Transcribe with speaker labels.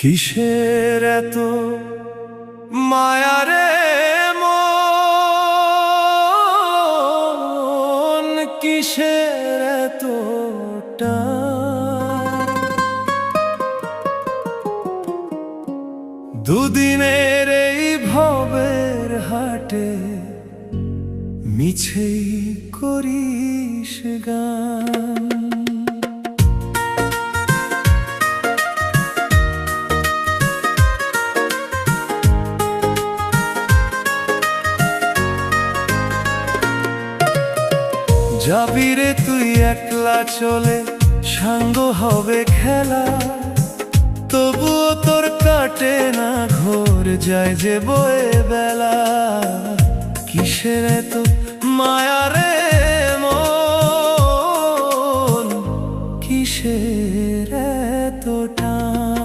Speaker 1: কিসের এত মায়া রে মন, কিসের এত টান? দুদিনের এই ভবের হাটে মিছেই করিস গান। যাবি রে তুই একলা চলে, সাঙ্গ হবে খেলা, তবুও তোর কাটে না ঘোর, যায় যে বয়ে বেলা। কিসের এত মায়া রে